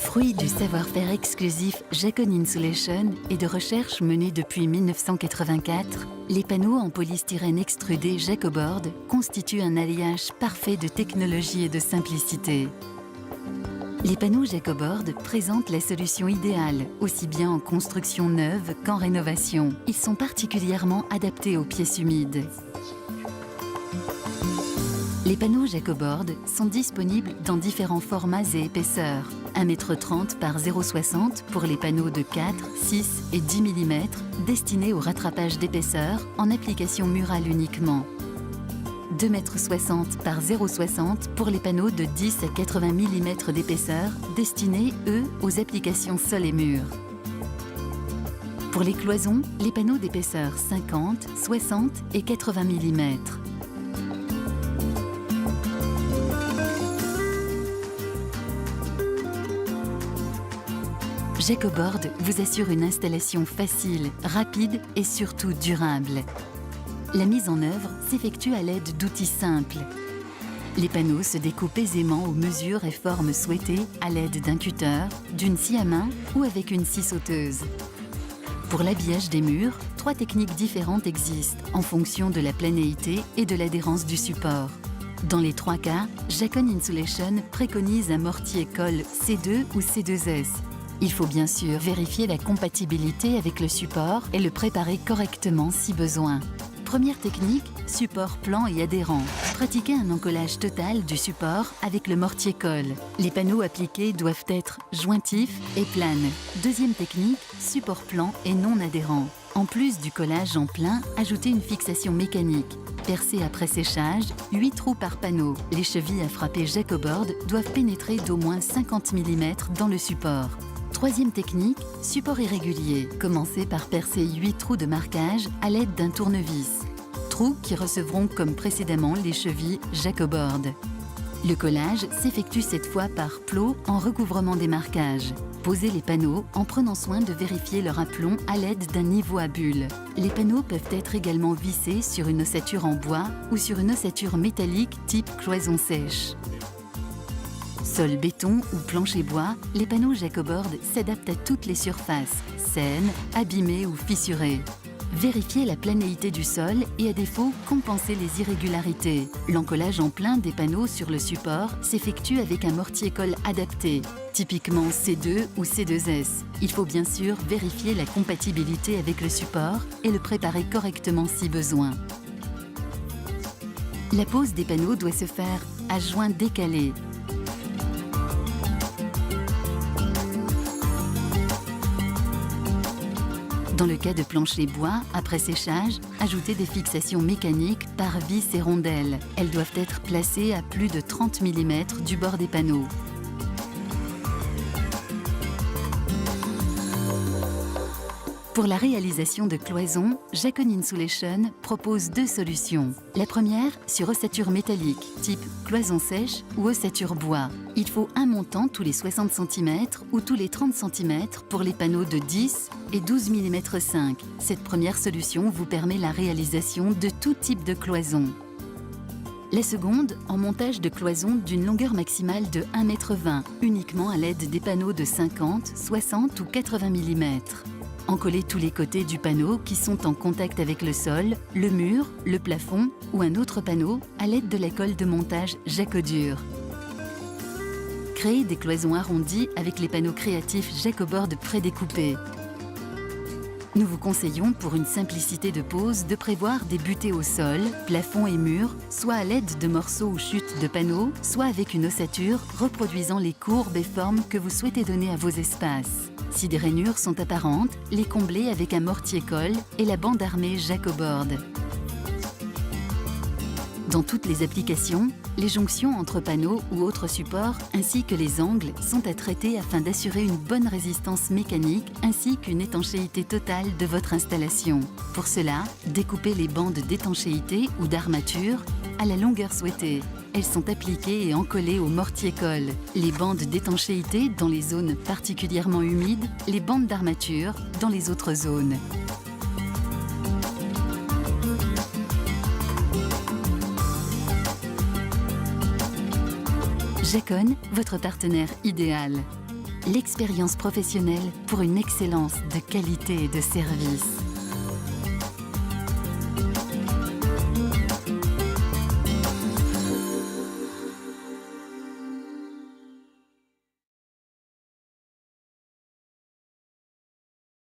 Fruit du savoir-faire exclusif Jacon Insulation et de recherches menées depuis 1984, les panneaux en polystyrène extrudé Jacoboard constituent un alliage parfait de technologie et de simplicité. Les panneaux Jacoboard présentent la solution idéale, aussi bien en construction neuve qu'en rénovation. Ils sont particulièrement adaptés aux pièces humides. Les panneaux Jacoboard sont disponibles dans différents formats et épaisseurs. 1,30 m par 0,60 m pour les panneaux de 4, 6 et 10 mm destinés au rattrapage d'épaisseur en application murale uniquement. 2,60 m par 0,60 m pour les panneaux de 10 à 80 mm d'épaisseur destinés, eux, aux applications sol et mur. Pour les cloisons, les panneaux d'épaisseur 50, 60 et 80 mm. Jacoboard vous assure une installation facile, rapide et surtout durable. La mise en œuvre s'effectue à l'aide d'outils simples. Les panneaux se découpent aisément aux mesures et formes souhaitées à l'aide d'un cutter, d'une scie à main ou avec une scie sauteuse. Pour l'habillage des murs, 3 techniques différentes existent en fonction de la planéité et de l'adhérence du support. Dans les 3 cas, Jacon Insulation préconise un mortier-colle C2 ou C2S. Il faut bien sûr vérifier la compatibilité avec le support et le préparer correctement si besoin. Première technique, support plan et adhérent. Pratiquez un encollage total du support avec le mortier-colle. Les panneaux appliqués doivent être jointifs et planes. Deuxième technique, support plan et non adhérent. En plus du collage en plein, ajoutez une fixation mécanique. Percée après séchage, 8 trous par panneau. Les chevilles à frapper Jacoboard doivent pénétrer d'au moins 50 mm dans le support. Troisième technique, support irrégulier. Commencez par percer 8 trous de marquage à l'aide d'un tournevis. Trous qui recevront comme précédemment les chevilles Jacoboard. Le collage s'effectue cette fois par plot en recouvrement des marquages. Posez les panneaux en prenant soin de vérifier leur aplomb à l'aide d'un niveau à bulles. Les panneaux peuvent être également vissés sur une ossature en bois ou sur une ossature métallique type cloison sèche. Sol béton ou plancher bois, les panneaux Jacoboard s'adaptent à toutes les surfaces, saines, abîmées ou fissurées. Vérifiez la planéité du sol et à défaut, compensez les irrégularités. L'encollage en plein des panneaux sur le support s'effectue avec un mortier-colle adapté, typiquement C2 ou C2S. Il faut bien sûr vérifier la compatibilité avec le support et le préparer correctement si besoin. La pose des panneaux doit se faire à joint décalé. Dans le cas de plancher bois, après séchage, ajoutez des fixations mécaniques par vis et rondelles. Elles doivent être placées à plus de 30 mm du bord des panneaux. Pour la réalisation de cloisons, Jacon Insulation propose 2 solutions. La première, sur ossature métallique, type cloison sèche ou ossature bois. Il faut un montant tous les 60 cm ou tous les 30 cm pour les panneaux de 10 et 12 mm 5. Cette première solution vous permet la réalisation de tout type de cloison. La seconde, en montage de cloison d'une longueur maximale de 1,20 m, uniquement à l'aide des panneaux de 50, 60 ou 80 mm. Encollez tous les côtés du panneau qui sont en contact avec le sol, le mur, le plafond ou un autre panneau à l'aide de la colle de montage Jacodur. Créez des cloisons arrondies avec les panneaux créatifs Jacoboard prédécoupés. Nous vous conseillons, pour une simplicité de pose, de prévoir des butées au sol, plafond et mur, soit à l'aide de morceaux ou chutes de panneaux, soit avec une ossature reproduisant les courbes et formes que vous souhaitez donner à vos espaces. Si des rainures sont apparentes, les combler avec un mortier-colle et la bande armée Jacoboard. Dans toutes les applications, les jonctions entre panneaux ou autres supports ainsi que les angles sont à traiter afin d'assurer une bonne résistance mécanique ainsi qu'une étanchéité totale de votre installation. Pour cela, découpez les bandes d'étanchéité ou d'armature à la longueur souhaitée. Elles sont appliquées et encollées au mortier-colle. Les bandes d'étanchéité dans les zones particulièrement humides, les bandes d'armature dans les autres zones. Jacon, votre partenaire idéal. l'expérience professionnelle pour une excellence de qualité et de service.